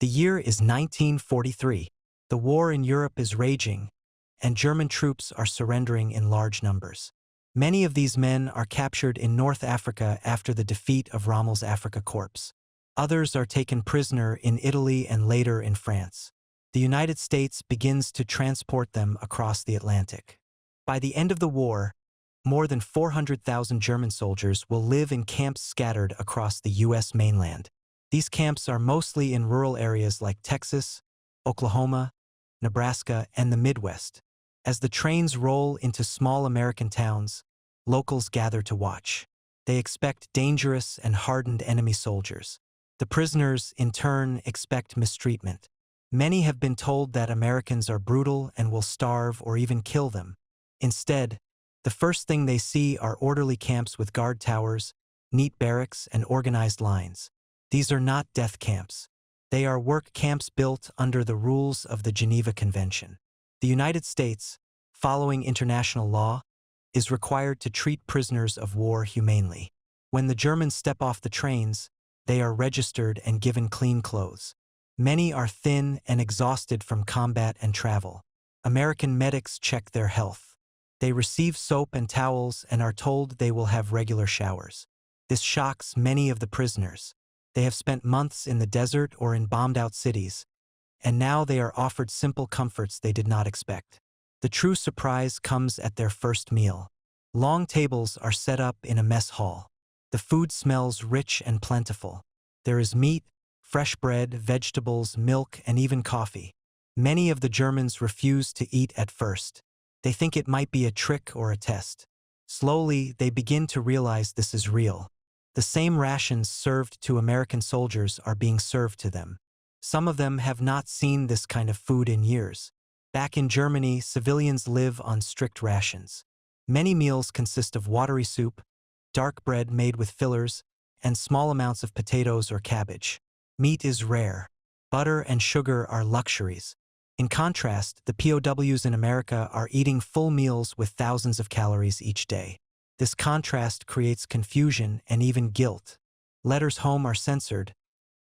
The year is 1943. The war in Europe is raging, and German troops are surrendering in large numbers. Many of these men are captured in North Africa after the defeat of Rommel's Afrika Korps. Others are taken prisoner in Italy and later in France. The United States begins to transport them across the Atlantic. By the end of the war, more than 400,000 German soldiers will live in camps scattered across the U.S. mainland. These camps are mostly in rural areas like Texas, Oklahoma, Nebraska, and the Midwest. As the trains roll into small American towns, locals gather to watch. They expect dangerous and hardened enemy soldiers. The prisoners, in turn, expect mistreatment. Many have been told that Americans are brutal and will starve or even kill them. Instead, the first thing they see are orderly camps with guard towers, neat barracks, and organized lines. These are not death camps. They are work camps built under the rules of the Geneva Convention. The United States, following international law, is required to treat prisoners of war humanely. When the Germans step off the trains, they are registered and given clean clothes. Many are thin and exhausted from combat and travel. American medics check their health. They receive soap and towels and are told they will have regular showers. This shocks many of the prisoners. They have spent months in the desert or in bombed-out cities, and now they are offered simple comforts they did not expect. The true surprise comes at their first meal. Long tables are set up in a mess hall. The food smells rich and plentiful. There is meat, fresh bread, vegetables, milk, and even coffee. Many of the Germans refuse to eat at first. They think it might be a trick or a test. Slowly, they begin to realize this is real. The same rations served to American soldiers are being served to them. Some of them have not seen this kind of food in years. Back in Germany, civilians live on strict rations. Many meals consist of watery soup, dark bread made with fillers, and small amounts of potatoes or cabbage. Meat is rare. Butter and sugar are luxuries. In contrast, the POWs in America are eating full meals with thousands of calories each day. This contrast creates confusion and even guilt. Letters home are censored,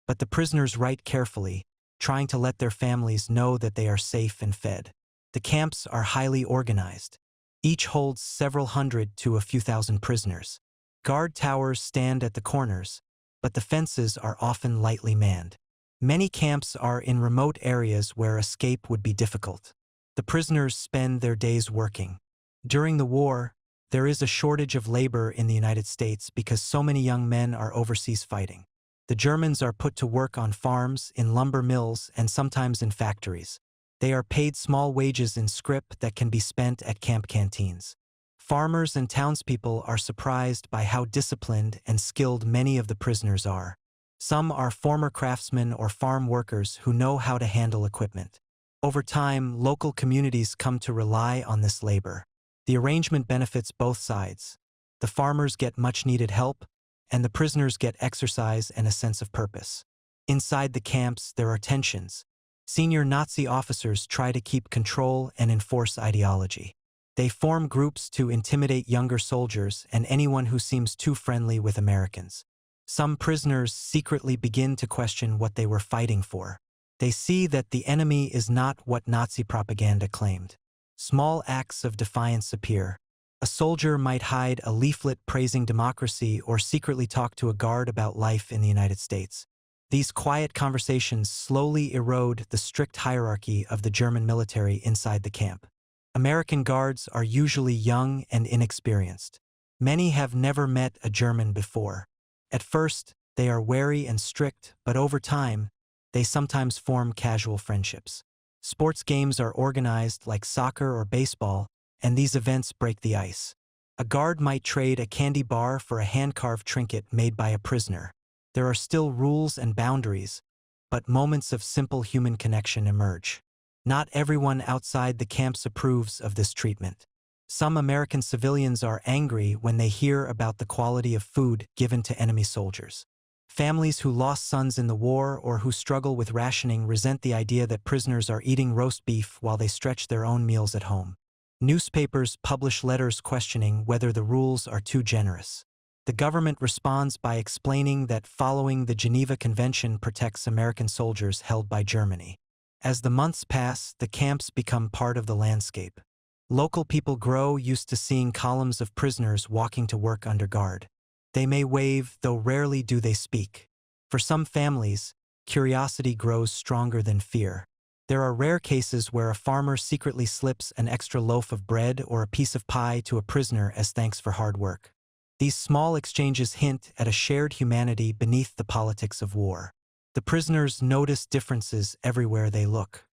but the prisoners write carefully, trying to let their families know that they are safe and fed. The camps are highly organized. Each holds several hundred to a few thousand prisoners. Guard towers stand at the corners, but the fences are often lightly manned. Many camps are in remote areas where escape would be difficult. The prisoners spend their days working. During the war, there is a shortage of labor in the United States because so many young men are overseas fighting. The Germans are put to work on farms, in lumber mills, and sometimes in factories. They are paid small wages in scrip that can be spent at camp canteens. Farmers and townspeople are surprised by how disciplined and skilled many of the prisoners are. Some are former craftsmen or farm workers who know how to handle equipment. Over time, local communities come to rely on this labor. The arrangement benefits both sides. The farmers get much-needed help, and the prisoners get exercise and a sense of purpose. Inside the camps, there are tensions. Senior Nazi officers try to keep control and enforce ideology. They form groups to intimidate younger soldiers and anyone who seems too friendly with Americans. Some prisoners secretly begin to question what they were fighting for. They see that the enemy is not what Nazi propaganda claimed. Small acts of defiance appear. A soldier might hide a leaflet praising democracy or secretly talk to a guard about life in the United States. These quiet conversations slowly erode the strict hierarchy of the German military inside the camp. American guards are usually young and inexperienced. Many have never met a German before. At first, they are wary and strict, but over time, they sometimes form casual friendships. Sports games are organized like soccer or baseball, and these events break the ice. A guard might trade a candy bar for a hand-carved trinket made by a prisoner. There are still rules and boundaries, but moments of simple human connection emerge. Not everyone outside the camps approves of this treatment. Some American civilians are angry when they hear about the quality of food given to enemy soldiers. Families who lost sons in the war or who struggle with rationing resent the idea that prisoners are eating roast beef while they stretch their own meals at home. Newspapers publish letters questioning whether the rules are too generous. The government responds by explaining that following the Geneva Convention protects American soldiers held by Germany. As the months pass, the camps become part of the landscape. Local people grow used to seeing columns of prisoners walking to work under guard. They may wave, though rarely do they speak. For some families, curiosity grows stronger than fear. There are rare cases where a farmer secretly slips an extra loaf of bread or a piece of pie to a prisoner as thanks for hard work. These small exchanges hint at a shared humanity beneath the politics of war. The prisoners notice differences everywhere they look.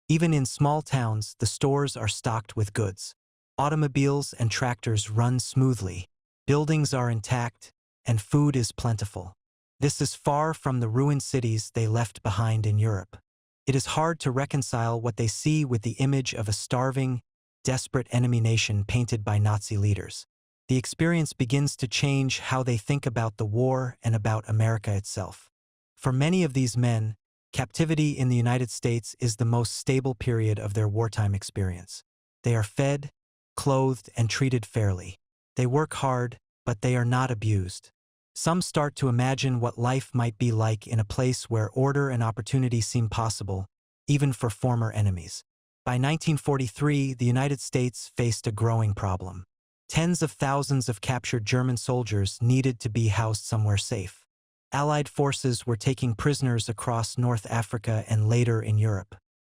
Even in small towns, the stores are stocked with goods. Automobiles and tractors run smoothly. Buildings are intact, and food is plentiful. This is far from the ruined cities they left behind in Europe. It is hard to reconcile what they see with the image of a starving, desperate enemy nation painted by Nazi leaders. The experience begins to change how they think about the war and about America itself. For many of these men, captivity in the United States is the most stable period of their wartime experience. They are fed, clothed, and treated fairly. They work hard, but they are not abused. Some start to imagine what life might be like in a place where order and opportunity seem possible, even for former enemies. By 1943, the United States faced a growing problem. Tens of thousands of captured German soldiers needed to be housed somewhere safe. Allied forces were taking prisoners across North Africa and later in Europe.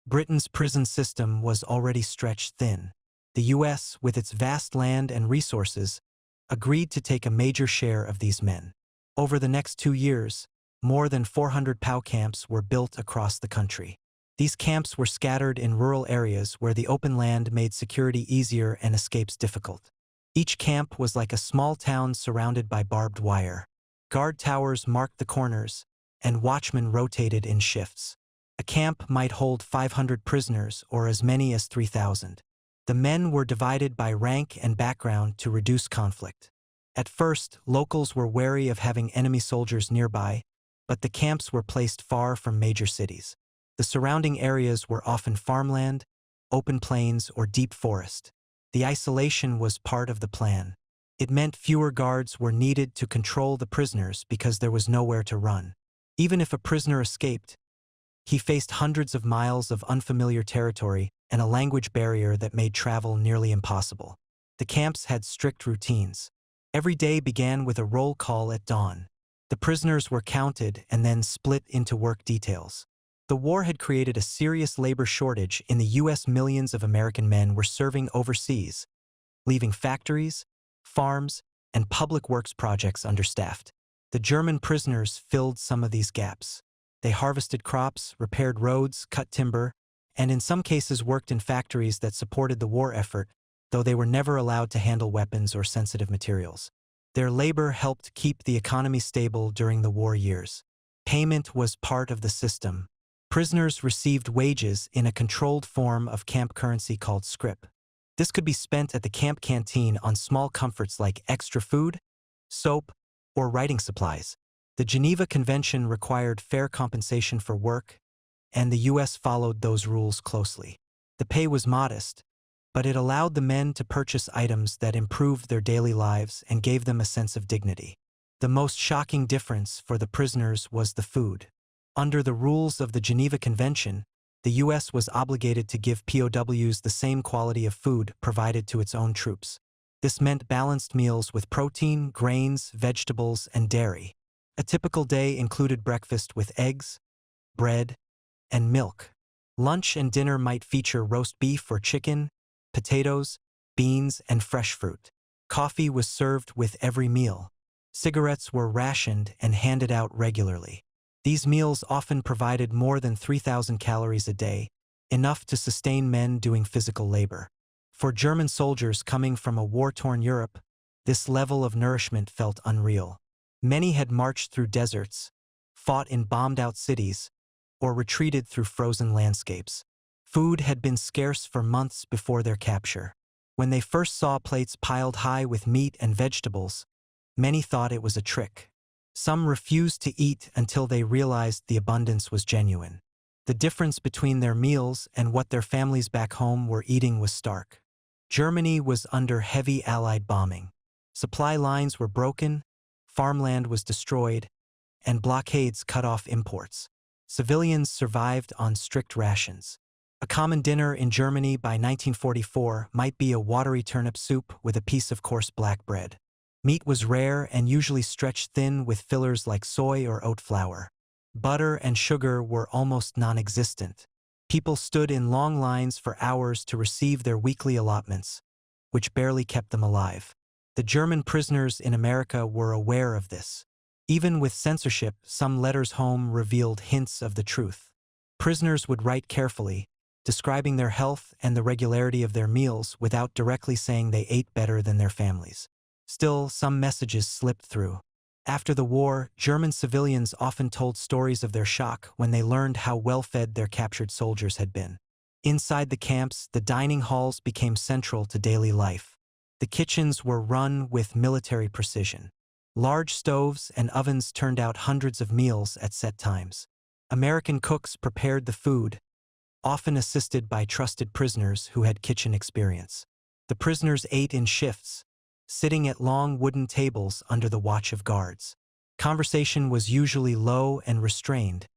Britain's prison system was already stretched thin. The U.S., with its vast land and resources, agreed to take a major share of these men. Over the next 2 years, more than 400 POW camps were built across the country. These camps were scattered in rural areas where the open land made security easier and escapes difficult. Each camp was like a small town surrounded by barbed wire. Guard towers marked the corners, and watchmen rotated in shifts. A camp might hold 500 prisoners or as many as 3,000. The men were divided by rank and background to reduce conflict. At first, locals were wary of having enemy soldiers nearby, but the camps were placed far from major cities. The surrounding areas were often farmland, open plains, or deep forest. The isolation was part of the plan. It meant fewer guards were needed to control the prisoners because there was nowhere to run. Even if a prisoner escaped, he faced hundreds of miles of unfamiliar territory and a language barrier that made travel nearly impossible. The camps had strict routines. Every day began with a roll call at dawn. The prisoners were counted and then split into work details. The war had created a serious labor shortage in the U.S. Millions of American men were serving overseas, leaving factories, farms, and public works projects understaffed. The German prisoners filled some of these gaps. They harvested crops, repaired roads, cut timber, and in some cases worked in factories that supported the war effort, though they were never allowed to handle weapons or sensitive materials. Their labor helped keep the economy stable during the war years. Payment was part of the system. Prisoners received wages in a controlled form of camp currency called scrip. This could be spent at the camp canteen on small comforts like extra food, soap, or writing supplies. The Geneva Convention required fair compensation for work, and the U.S. followed those rules closely. The pay was modest, but it allowed the men to purchase items that improved their daily lives and gave them a sense of dignity. The most shocking difference for the prisoners was the food. Under the rules of the Geneva Convention, the U.S. was obligated to give POWs the same quality of food provided to its own troops. This meant balanced meals with protein, grains, vegetables, and dairy. A typical day included breakfast with eggs, bread, and milk. Lunch and dinner might feature roast beef or chicken, potatoes, beans, and fresh fruit. Coffee was served with every meal. Cigarettes were rationed and handed out regularly. These meals often provided more than 3,000 calories a day, enough to sustain men doing physical labor. For German soldiers coming from a war-torn Europe, this level of nourishment felt unreal. Many had marched through deserts, fought in bombed-out cities, or retreated through frozen landscapes. Food had been scarce for months before their capture. When they first saw plates piled high with meat and vegetables, many thought it was a trick. Some refused to eat until they realized the abundance was genuine. The difference between their meals and what their families back home were eating was stark. Germany was under heavy Allied bombing. Supply lines were broken, farmland was destroyed, and blockades cut off imports. Civilians survived on strict rations. A common dinner in Germany by 1944 might be a watery turnip soup with a piece of coarse black bread. Meat was rare and usually stretched thin with fillers like soy or oat flour. Butter and sugar were almost non-existent. People stood in long lines for hours to receive their weekly allotments, which barely kept them alive. The German prisoners in America were aware of this. Even with censorship, some letters home revealed hints of the truth. Prisoners would write carefully, describing their health and the regularity of their meals without directly saying they ate better than their families. Still, some messages slipped through. After the war, German civilians often told stories of their shock when they learned how well-fed their captured soldiers had been. Inside the camps, the dining halls became central to daily life. The kitchens were run with military precision. Large stoves and ovens turned out hundreds of meals at set times. American cooks prepared the food, often assisted by trusted prisoners who had kitchen experience. The prisoners ate in shifts, sitting at long wooden tables under the watch of guards. Conversation was usually low and restrained,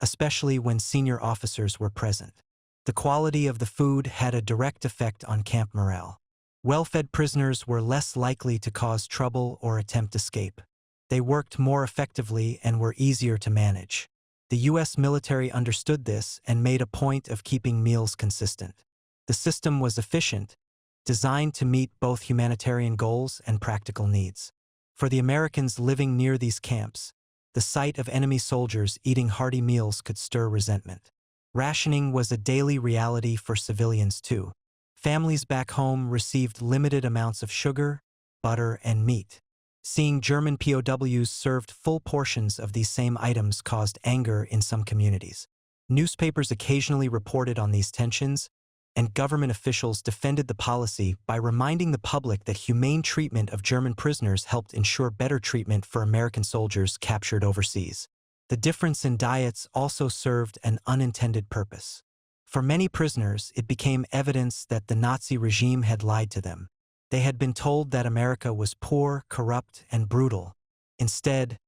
especially when senior officers were present. The quality of the food had a direct effect on camp morale. Well-fed prisoners were less likely to cause trouble or attempt escape. They worked more effectively and were easier to manage. The U.S. military understood this and made a point of keeping meals consistent. The system was efficient, designed to meet both humanitarian goals and practical needs. For the Americans living near these camps, the sight of enemy soldiers eating hearty meals could stir resentment. Rationing was a daily reality for civilians too. Families back home received limited amounts of sugar, butter, and meat. Seeing German POWs served full portions of these same items caused anger in some communities. Newspapers occasionally reported on these tensions, and government officials defended the policy by reminding the public that humane treatment of German prisoners helped ensure better treatment for American soldiers captured overseas. The difference in diets also served an unintended purpose. For many prisoners, it became evidence that the Nazi regime had lied to them. They had been told that America was poor, corrupt, and brutal. Instead,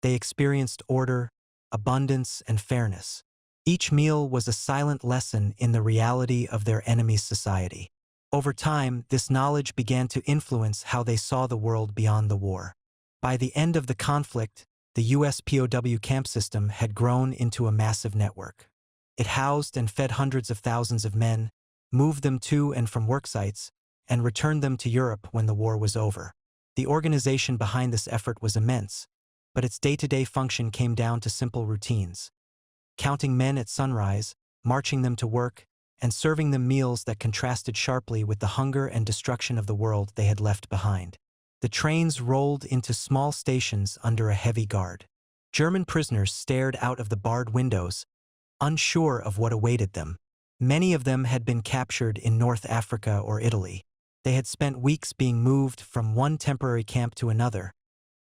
they experienced order, abundance, and fairness. Each meal was a silent lesson in the reality of their enemy's society. Over time, this knowledge began to influence how they saw the world beyond the war. By the end of the conflict, the U.S. POW camp system had grown into a massive network. It housed and fed hundreds of thousands of men, moved them to and from work sites, and returned them to Europe when the war was over. The organization behind this effort was immense, but its day-to-day function came down to simple routines. Counting men at sunrise, marching them to work, and serving them meals that contrasted sharply with the hunger and destruction of the world they had left behind. The trains rolled into small stations under a heavy guard. German prisoners stared out of the barred windows, unsure of what awaited them. Many of them had been captured in North Africa or Italy. They had spent weeks being moved from one temporary camp to another,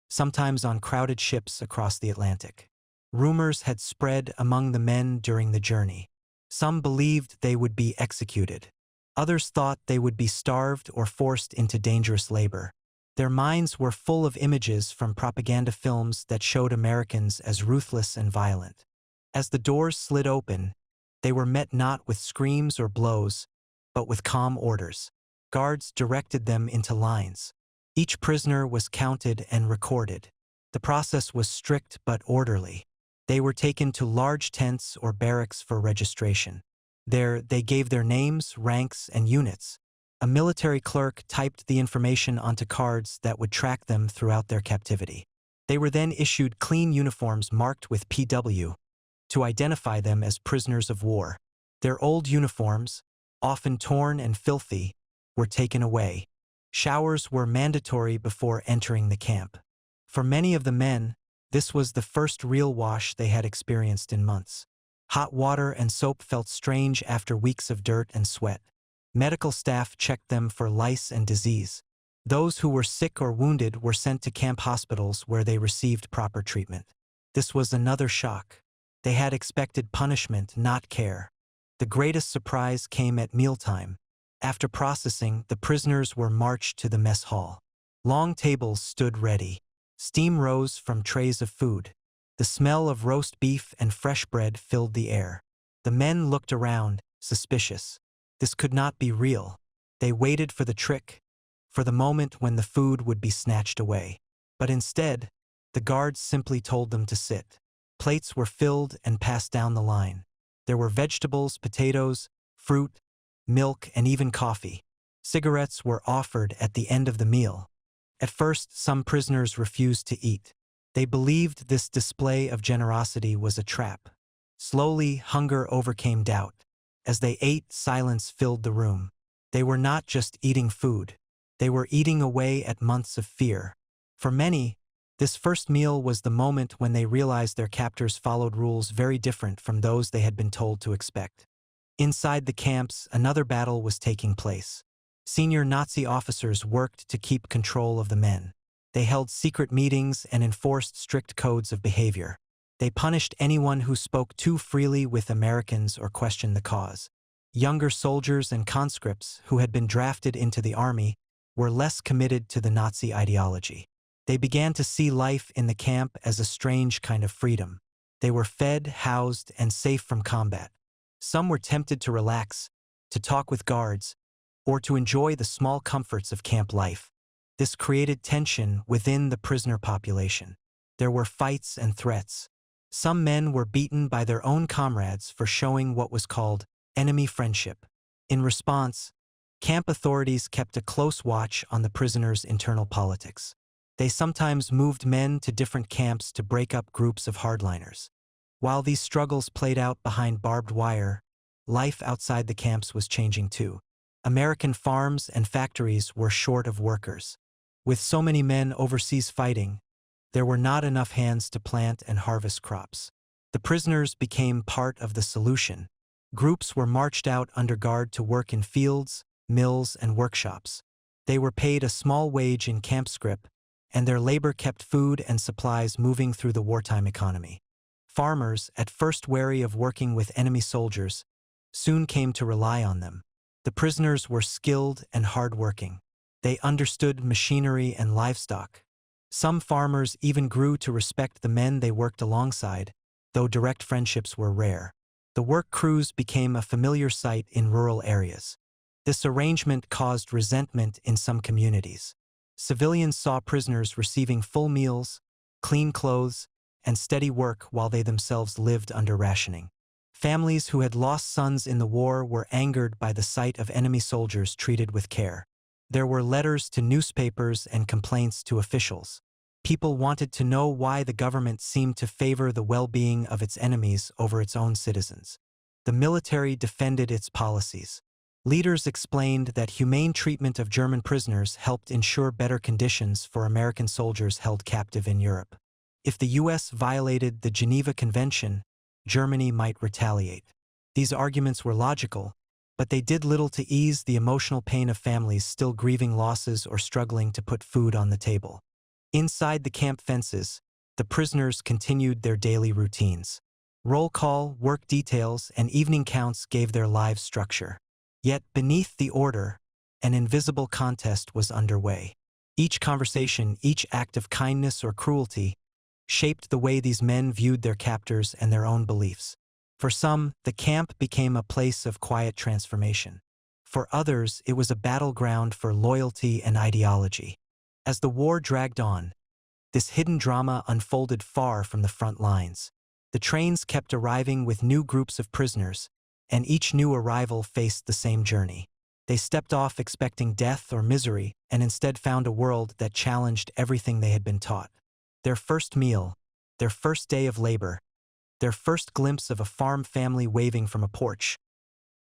sometimes on crowded ships across the Atlantic. Rumors had spread among the men during the journey. Some believed they would be executed. Others thought they would be starved or forced into dangerous labor. Their minds were full of images from propaganda films that showed Americans as ruthless and violent. As the doors slid open, they were met not with screams or blows, but with calm orders. Guards directed them into lines. Each prisoner was counted and recorded. The process was strict but orderly. They were taken to large tents or barracks for registration. There, they gave their names, ranks, and units. A military clerk typed the information onto cards that would track them throughout their captivity. They were then issued clean uniforms marked with PW to identify them as prisoners of war. Their old uniforms, often torn and filthy, were taken away. Showers were mandatory before entering the camp. For many of the men, this was the first real wash they had experienced in months. Hot water and soap felt strange after weeks of dirt and sweat. Medical staff checked them for lice and disease. Those who were sick or wounded were sent to camp hospitals where they received proper treatment. This was another shock. They had expected punishment, not care. The greatest surprise came at mealtime. After processing, the prisoners were marched to the mess hall. Long tables stood ready. Steam rose from trays of food. The smell of roast beef and fresh bread filled the air. The men looked around, suspicious. This could not be real. They waited for the trick, for the moment when the food would be snatched away. But instead, the guards simply told them to sit. Plates were filled and passed down the line. There were vegetables, potatoes, fruit, milk, and even coffee. Cigarettes were offered at the end of the meal. At first, some prisoners refused to eat. They believed this display of generosity was a trap. Slowly, hunger overcame doubt. As they ate, silence filled the room. They were not just eating food. They were eating away at months of fear. For many, this first meal was the moment when they realized their captors followed rules very different from those they had been told to expect. Inside the camps, another battle was taking place. Senior Nazi officers worked to keep control of the men. They held secret meetings and enforced strict codes of behavior. They punished anyone who spoke too freely with Americans or questioned the cause. Younger soldiers and conscripts who had been drafted into the army were less committed to the Nazi ideology. They began to see life in the camp as a strange kind of freedom. They were fed, housed, and safe from combat. Some were tempted to relax, to talk with guards, or to enjoy the small comforts of camp life. This created tension within the prisoner population. There were fights and threats. Some men were beaten by their own comrades for showing what was called enemy friendship. In response, camp authorities kept a close watch on the prisoners' internal politics. They sometimes moved men to different camps to break up groups of hardliners. While these struggles played out behind barbed wire, life outside the camps was changing too. American farms and factories were short of workers. With so many men overseas fighting, there were not enough hands to plant and harvest crops. The prisoners became part of the solution. Groups were marched out under guard to work in fields, mills, and workshops. They were paid a small wage in camp scrip, and their labor kept food and supplies moving through the wartime economy. Farmers, at first wary of working with enemy soldiers, soon came to rely on them. The prisoners were skilled and hard-working. They understood machinery and livestock. Some farmers even grew to respect the men they worked alongside, though direct friendships were rare. The work crews became a familiar sight in rural areas. This arrangement caused resentment in some communities. Civilians saw prisoners receiving full meals, clean clothes, and steady work while they themselves lived under rationing. Families who had lost sons in the war were angered by the sight of enemy soldiers treated with care. There were letters to newspapers and complaints to officials. People wanted to know why the government seemed to favor the well-being of its enemies over its own citizens. The military defended its policies. Leaders explained that humane treatment of German prisoners helped ensure better conditions for American soldiers held captive in Europe. If the U.S. violated the Geneva Convention, Germany might retaliate. These arguments were logical, but they did little to ease the emotional pain of families still grieving losses or struggling to put food on the table. Inside the camp fences, the prisoners continued their daily routines. Roll call, work details, and evening counts gave their lives structure. Yet beneath the order, an invisible contest was underway. Each conversation, each act of kindness or cruelty, shaped the way these men viewed their captors and their own beliefs. For some, the camp became a place of quiet transformation. For others, it was a battleground for loyalty and ideology. As the war dragged on, this hidden drama unfolded far from the front lines. The trains kept arriving with new groups of prisoners, and each new arrival faced the same journey. They stepped off expecting death or misery, and instead found a world that challenged everything they had been taught. Their first meal, their first day of labor, their first glimpse of a farm family waving from a porch.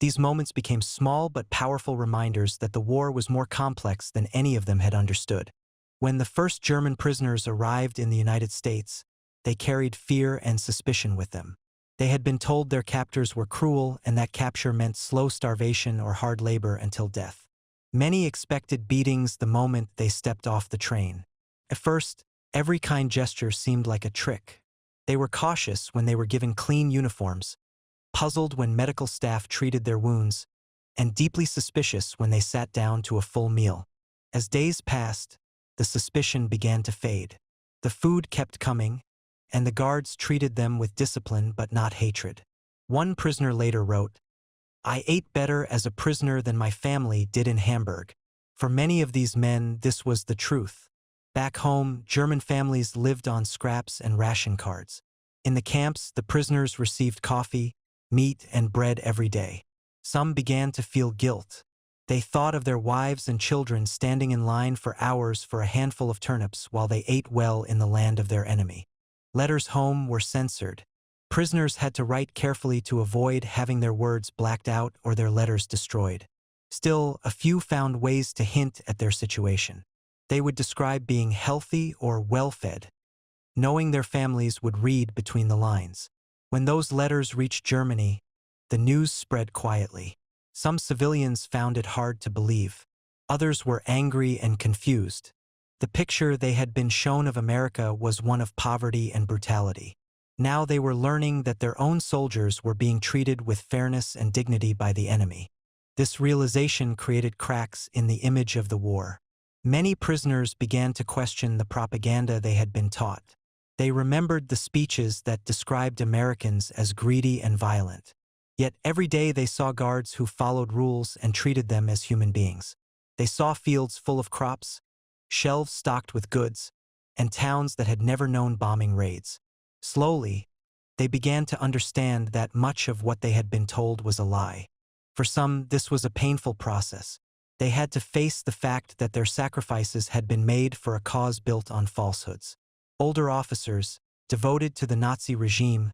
These moments became small but powerful reminders that the war was more complex than any of them had understood. When the first German prisoners arrived in the United States, they carried fear and suspicion with them. They had been told their captors were cruel and that capture meant slow starvation or hard labor until death. Many expected beatings the moment they stepped off the train. At first, every kind gesture seemed like a trick. They were cautious when they were given clean uniforms, puzzled when medical staff treated their wounds, and deeply suspicious when they sat down to a full meal. As days passed, the suspicion began to fade. The food kept coming, and the guards treated them with discipline but not hatred. One prisoner later wrote, "I ate better as a prisoner than my family did in Hamburg." For many of these men, this was the truth. Back home, German families lived on scraps and ration cards. In the camps, the prisoners received coffee, meat, and bread every day. Some began to feel guilt. They thought of their wives and children standing in line for hours for a handful of turnips while they ate well in the land of their enemy. Letters home were censored. Prisoners had to write carefully to avoid having their words blacked out or their letters destroyed. Still, a few found ways to hint at their situation. They would describe being healthy or well-fed, knowing their families would read between the lines. When those letters reached Germany, the news spread quietly. Some civilians found it hard to believe. Others were angry and confused. The picture they had been shown of America was one of poverty and brutality. Now they were learning that their own soldiers were being treated with fairness and dignity by the enemy. This realization created cracks in the image of the war. Many prisoners began to question the propaganda they had been taught. They remembered the speeches that described Americans as greedy and violent. Yet every day they saw guards who followed rules and treated them as human beings. They saw fields full of crops, shelves stocked with goods, and towns that had never known bombing raids. Slowly, they began to understand that much of what they had been told was a lie. For some, this was a painful process. They had to face the fact that their sacrifices had been made for a cause built on falsehoods. Older officers, devoted to the Nazi regime,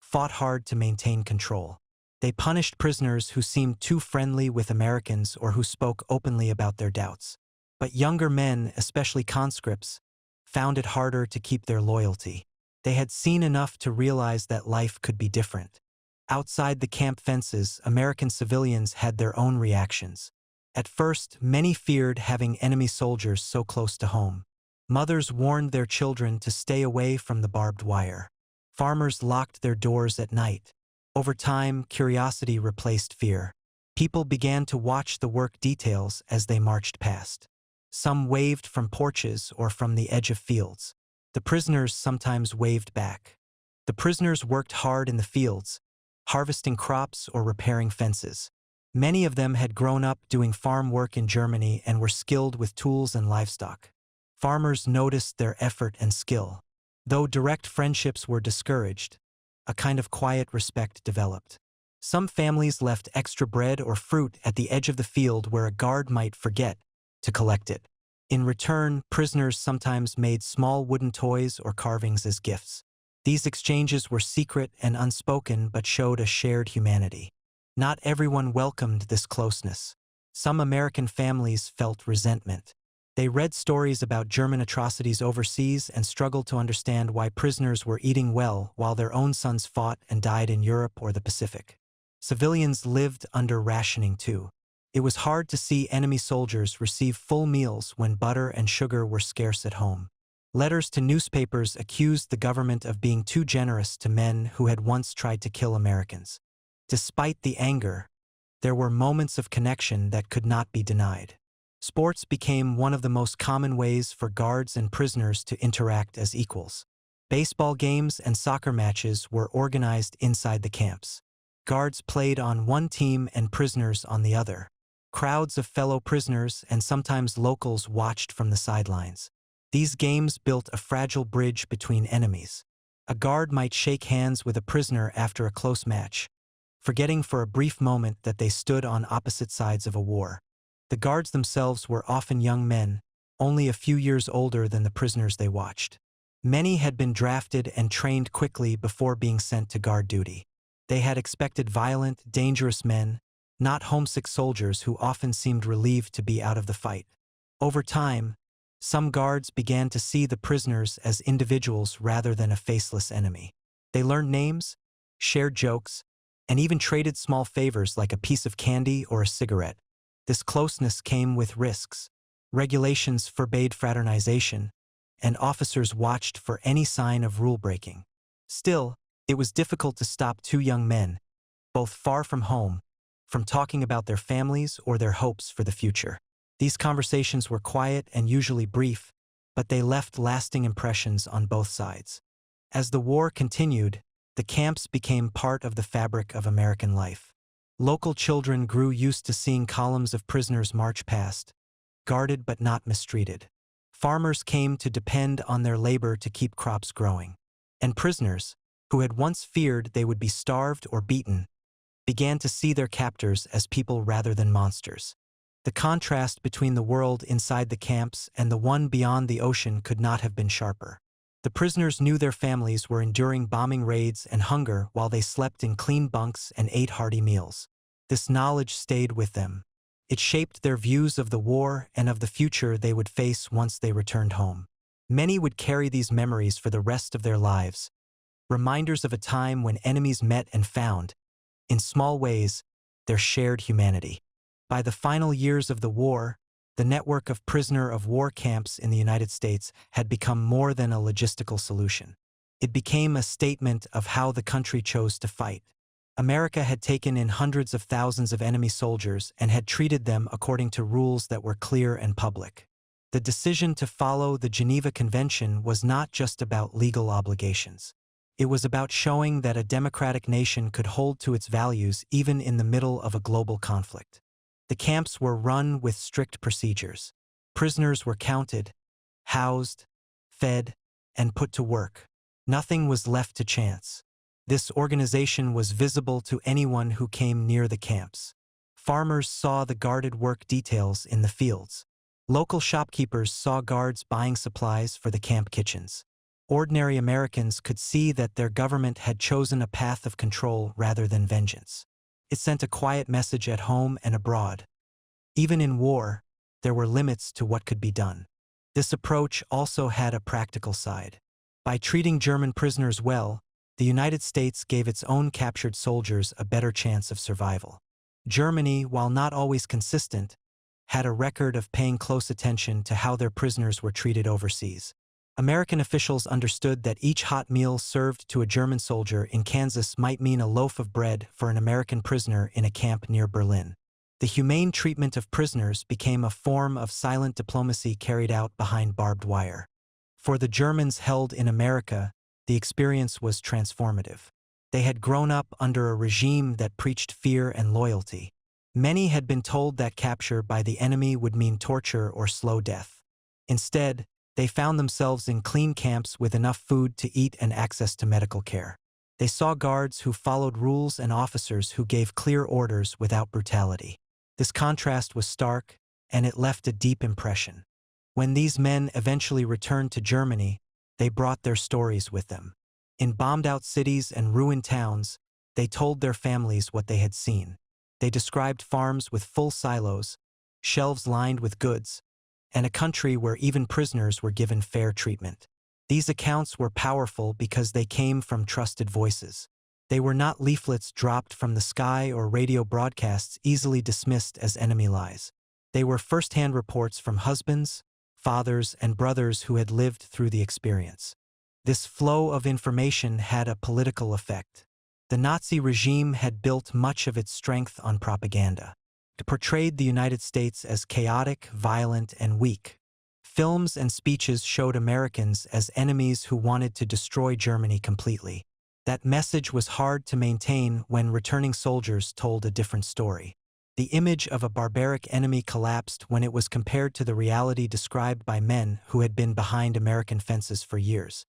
fought hard to maintain control. They punished prisoners who seemed too friendly with Americans or who spoke openly about their doubts. But younger men, especially conscripts, found it harder to keep their loyalty. They had seen enough to realize that life could be different. Outside the camp fences, American civilians had their own reactions. At first, many feared having enemy soldiers so close to home. Mothers warned their children to stay away from the barbed wire. Farmers locked their doors at night. Over time, curiosity replaced fear. People began to watch the work details as they marched past. Some waved from porches or from the edge of fields. The prisoners sometimes waved back. The prisoners worked hard in the fields, harvesting crops or repairing fences. Many of them had grown up doing farm work in Germany and were skilled with tools and livestock. Farmers noticed their effort and skill. Though direct friendships were discouraged, a kind of quiet respect developed. Some families left extra bread or fruit at the edge of the field where a guard might forget to collect it. In return, prisoners sometimes made small wooden toys or carvings as gifts. These exchanges were secret and unspoken but showed a shared humanity. Not everyone welcomed this closeness. Some American families felt resentment. They read stories about German atrocities overseas and struggled to understand why prisoners were eating well while their own sons fought and died in Europe or the Pacific. Civilians lived under rationing too. It was hard to see enemy soldiers receive full meals when butter and sugar were scarce at home. Letters to newspapers accused the government of being too generous to men who had once tried to kill Americans. Despite the anger, there were moments of connection that could not be denied. Sports became one of the most common ways for guards and prisoners to interact as equals. Baseball games and soccer matches were organized inside the camps. Guards played on one team and prisoners on the other. Crowds of fellow prisoners and sometimes locals watched from the sidelines. These games built a fragile bridge between enemies. A guard might shake hands with a prisoner after a close match, forgetting for a brief moment that they stood on opposite sides of a war. The guards themselves were often young men, only a few years older than the prisoners they watched. Many had been drafted and trained quickly before being sent to guard duty. They had expected violent, dangerous men, not homesick soldiers who often seemed relieved to be out of the fight. Over time, some guards began to see the prisoners as individuals rather than a faceless enemy. They learned names, shared jokes, and even traded small favors like a piece of candy or a cigarette. This closeness came with risks. Regulations forbade fraternization, and officers watched for any sign of rule breaking. Still, it was difficult to stop two young men, both far from home, from talking about their families or their hopes for the future. These conversations were quiet and usually brief, but they left lasting impressions on both sides. As the war continued, the camps became part of the fabric of American life. Local children grew used to seeing columns of prisoners march past, guarded but not mistreated. Farmers came to depend on their labor to keep crops growing. And prisoners, who had once feared they would be starved or beaten, began to see their captors as people rather than monsters. The contrast between the world inside the camps and the one beyond the ocean could not have been sharper. The prisoners knew their families were enduring bombing raids and hunger while they slept in clean bunks and ate hearty meals. This knowledge stayed with them. It shaped their views of the war and of the future they would face once they returned home. Many would carry these memories for the rest of their lives, reminders of a time when enemies met and found, in small ways, their shared humanity. By the final years of the war, the network of prisoner of war camps in the United States had become more than a logistical solution. It became a statement of how the country chose to fight. America had taken in hundreds of thousands of enemy soldiers and had treated them according to rules that were clear and public. The decision to follow the Geneva Convention was not just about legal obligations. It was about showing that a democratic nation could hold to its values even in the middle of a global conflict. The camps were run with strict procedures. Prisoners were counted, housed, fed, and put to work. Nothing was left to chance. This organization was visible to anyone who came near the camps. Farmers saw the guarded work details in the fields. Local shopkeepers saw guards buying supplies for the camp kitchens. Ordinary Americans could see that their government had chosen a path of control rather than vengeance. It sent a quiet message at home and abroad. Even in war, there were limits to what could be done. This approach also had a practical side. By treating German prisoners well, the United States gave its own captured soldiers a better chance of survival. Germany, while not always consistent, had a record of paying close attention to how their prisoners were treated overseas. American officials understood that each hot meal served to a German soldier in Kansas might mean a loaf of bread for an American prisoner in a camp near Berlin. The humane treatment of prisoners became a form of silent diplomacy carried out behind barbed wire. For the Germans held in America, the experience was transformative. They had grown up under a regime that preached fear and loyalty. Many had been told that capture by the enemy would mean torture or slow death. Instead, they found themselves in clean camps with enough food to eat and access to medical care. They saw guards who followed rules and officers who gave clear orders without brutality. This contrast was stark, and it left a deep impression. When these men eventually returned to Germany, they brought their stories with them. In bombed-out cities and ruined towns, they told their families what they had seen. They described farms with full silos, shelves lined with goods, and a country where even prisoners were given fair treatment. These accounts were powerful because they came from trusted voices. They were not leaflets dropped from the sky or radio broadcasts easily dismissed as enemy lies. They were first-hand reports from husbands, fathers, and brothers who had lived through the experience. This flow of information had a political effect. The Nazi regime had built much of its strength on propaganda. It portrayed the United States as chaotic, violent, and weak. Films and speeches showed Americans as enemies who wanted to destroy Germany completely. That message was hard to maintain when returning soldiers told a different story. The image of a barbaric enemy collapsed when it was compared to the reality described by men who had been behind American fences for years.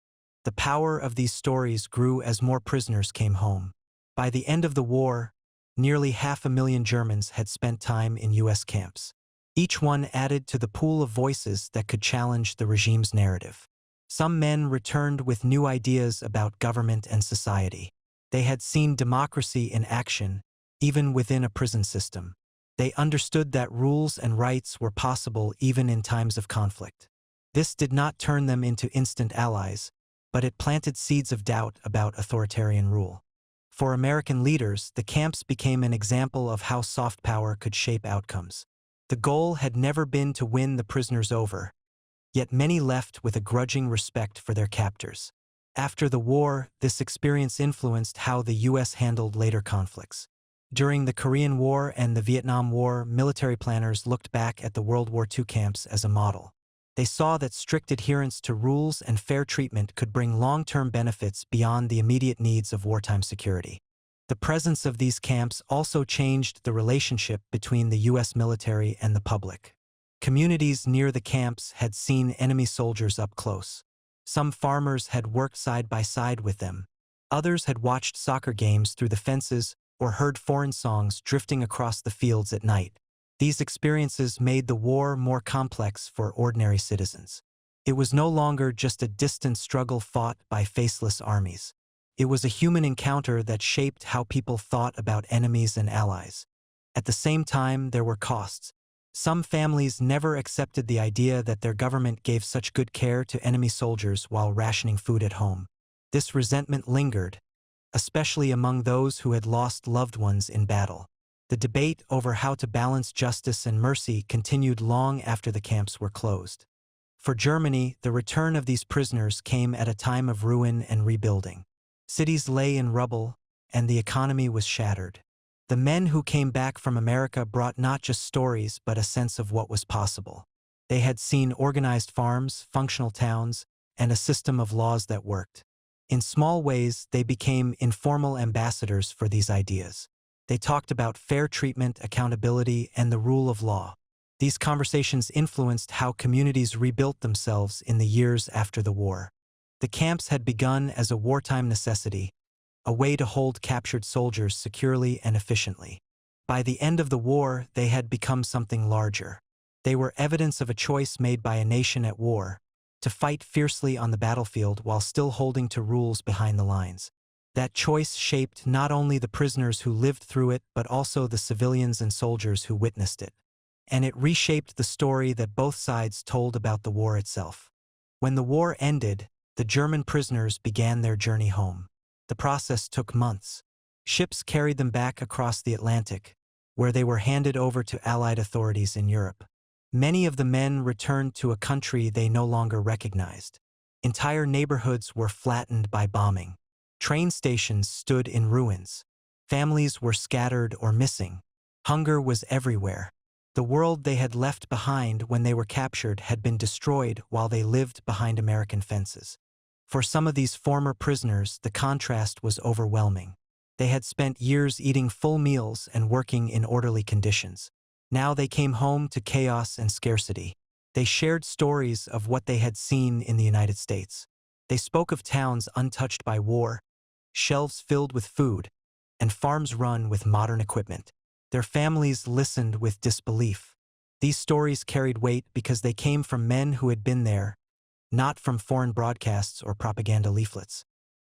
The power of these stories grew as more prisoners came home. By the end of the war, nearly 500,000 Germans had spent time in U.S. camps. Each one added to the pool of voices that could challenge the regime's narrative. Some men returned with new ideas about government and society. They had seen democracy in action, even within a prison system. They understood that rules and rights were possible even in times of conflict. This did not turn them into instant allies, but it planted seeds of doubt about authoritarian rule. For American leaders, the camps became an example of how soft power could shape outcomes. The goal had never been to win the prisoners over, yet many left with a grudging respect for their captors. After the war, this experience influenced how the U.S. handled later conflicts. During the Korean War and the Vietnam War, military planners looked back at the World War II camps as a model. They saw that strict adherence to rules and fair treatment could bring long-term benefits beyond the immediate needs of wartime security. The presence of these camps also changed the relationship between the U.S. military and the public. Communities near the camps had seen enemy soldiers up close. Some farmers had worked side by side with them. Others had watched soccer games through the fences or heard foreign songs drifting across the fields at night. These experiences made the war more complex for ordinary citizens. It was no longer just a distant struggle fought by faceless armies. It was a human encounter that shaped how people thought about enemies and allies. At the same time, there were costs. Some families never accepted the idea that their government gave such good care to enemy soldiers while rationing food at home. This resentment lingered, especially among those who had lost loved ones in battle. The debate over how to balance justice and mercy continued long after the camps were closed. For Germany, the return of these prisoners came at a time of ruin and rebuilding. Cities lay in rubble, and the economy was shattered. The men who came back from America brought not just stories but a sense of what was possible. They had seen organized farms, functional towns, and a system of laws that worked. In small ways, they became informal ambassadors for these ideas. They talked about fair treatment, accountability, and the rule of law. These conversations influenced how communities rebuilt themselves in the years after the war. The camps had begun as a wartime necessity, a way to hold captured soldiers securely and efficiently. By the end of the war, they had become something larger. They were evidence of a choice made by a nation at war, to fight fiercely on the battlefield while still holding to rules behind the lines. That choice shaped not only the prisoners who lived through it but also the civilians and soldiers who witnessed it. And it reshaped the story that both sides told about the war itself. When the war ended, the German prisoners began their journey home. The process took months. Ships carried them back across the Atlantic, where they were handed over to Allied authorities in Europe. Many of the men returned to a country they no longer recognized. Entire neighborhoods were flattened by bombing. Train stations stood in ruins. Families were scattered or missing. Hunger was everywhere. The world they had left behind when they were captured had been destroyed while they lived behind American fences. For some of these former prisoners, the contrast was overwhelming. They had spent years eating full meals and working in orderly conditions. Now they came home to chaos and scarcity. They shared stories of what they had seen in the United States. They spoke of towns untouched by war, shelves filled with food, and farms run with modern equipment. Their families listened with disbelief. These stories carried weight because they came from men who had been there, not from foreign broadcasts or propaganda leaflets.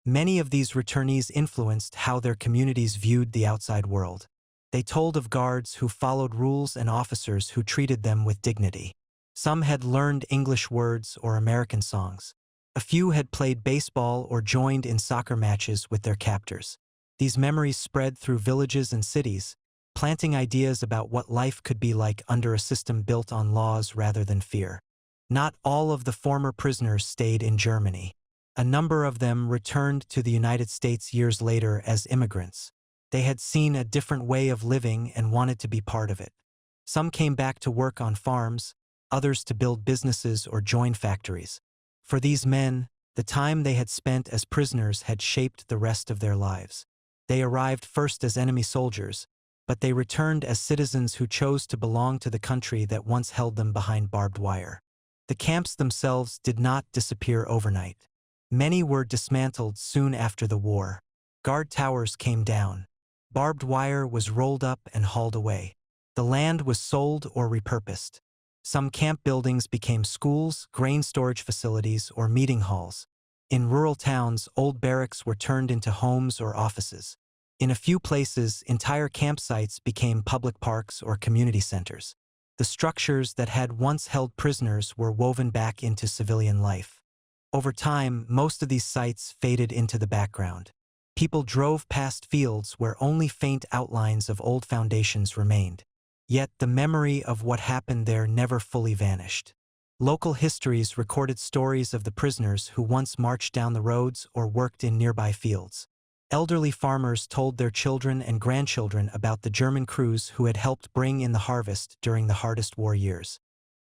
Many of these returnees influenced how their communities viewed the outside world. They told of guards who followed rules and officers who treated them with dignity. Some had learned English words or American songs. A few had played baseball or joined in soccer matches with their captors. These memories spread through villages and cities, planting ideas about what life could be like under a system built on laws rather than fear. Not all of the former prisoners stayed in Germany. A number of them returned to the United States years later as immigrants. They had seen a different way of living and wanted to be part of it. Some came back to work on farms, others to build businesses or join factories. For these men, the time they had spent as prisoners had shaped the rest of their lives. They arrived first as enemy soldiers, but they returned as citizens who chose to belong to the country that once held them behind barbed wire. The camps themselves did not disappear overnight. Many were dismantled soon after the war. Guard towers came down. Barbed wire was rolled up and hauled away. The land was sold or repurposed. Some camp buildings became schools, grain storage facilities, or meeting halls. In rural towns, old barracks were turned into homes or offices. In a few places, entire campsites became public parks or community centers. The structures that had once held prisoners were woven back into civilian life. Over time, most of these sites faded into the background. People drove past fields where only faint outlines of old foundations remained. Yet the memory of what happened there never fully vanished. Local histories recorded stories of the prisoners who once marched down the roads or worked in nearby fields. Elderly farmers told their children and grandchildren about the German crews who had helped bring in the harvest during the hardest war years.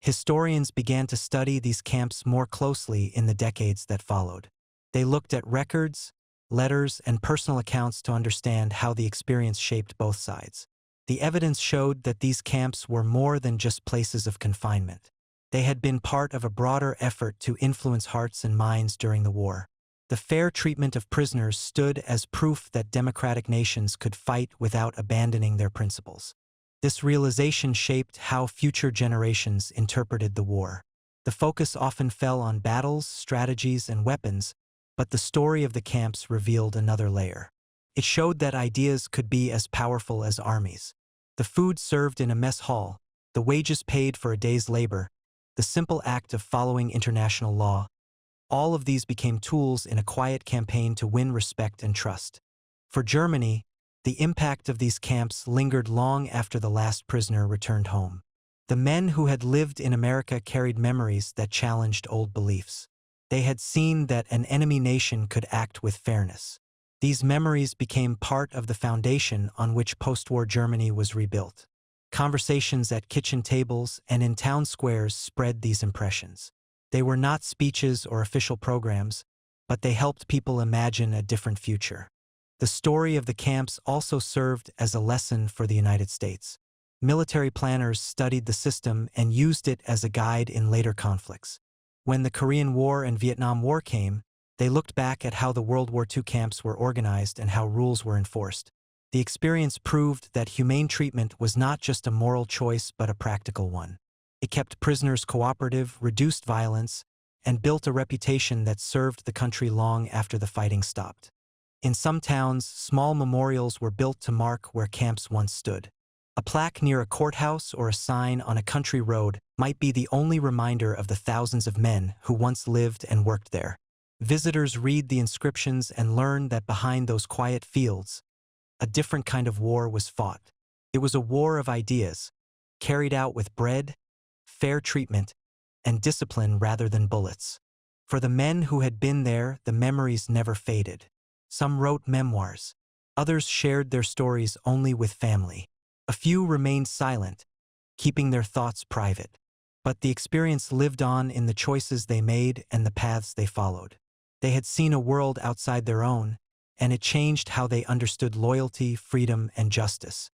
Historians began to study these camps more closely in the decades that followed. They looked at records, letters, and personal accounts to understand how the experience shaped both sides. The evidence showed that these camps were more than just places of confinement. They had been part of a broader effort to influence hearts and minds during the war. The fair treatment of prisoners stood as proof that democratic nations could fight without abandoning their principles. This realization shaped how future generations interpreted the war. The focus often fell on battles, strategies, and weapons, but the story of the camps revealed another layer. It showed that ideas could be as powerful as armies. The food served in a mess hall, the wages paid for a day's labor, the simple act of following international law, all of these became tools in a quiet campaign to win respect and trust. For Germany, the impact of these camps lingered long after the last prisoner returned home. The men who had lived in America carried memories that challenged old beliefs. They had seen that an enemy nation could act with fairness. These memories became part of the foundation on which post-war Germany was rebuilt. Conversations at kitchen tables and in town squares spread these impressions. They were not speeches or official programs, but they helped people imagine a different future. The story of the camps also served as a lesson for the United States. Military planners studied the system and used it as a guide in later conflicts. When the Korean War and Vietnam War came, they looked back at how the World War II camps were organized and how rules were enforced. The experience proved that humane treatment was not just a moral choice but a practical one. It kept prisoners cooperative, reduced violence, and built a reputation that served the country long after the fighting stopped. In some towns, small memorials were built to mark where camps once stood. A plaque near a courthouse or a sign on a country road might be the only reminder of the thousands of men who once lived and worked there. Visitors read the inscriptions and learn that behind those quiet fields, a different kind of war was fought. It was a war of ideas, carried out with bread, fair treatment, and discipline rather than bullets. For the men who had been there, the memories never faded. Some wrote memoirs. Others shared their stories only with family. A few remained silent, keeping their thoughts private. But the experience lived on in the choices they made and the paths they followed. They had seen a world outside their own, and it changed how they understood loyalty, freedom, and justice.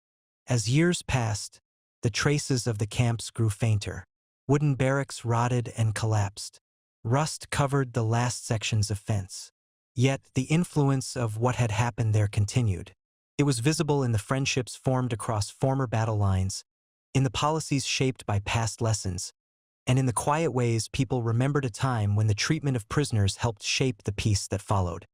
As years passed, the traces of the camps grew fainter. Wooden barracks rotted and collapsed. Rust covered the last sections of fence. Yet the influence of what had happened there continued. It was visible in the friendships formed across former battle lines, in the policies shaped by past lessons, and in the quiet ways people remembered a time when the treatment of prisoners helped shape the peace that followed.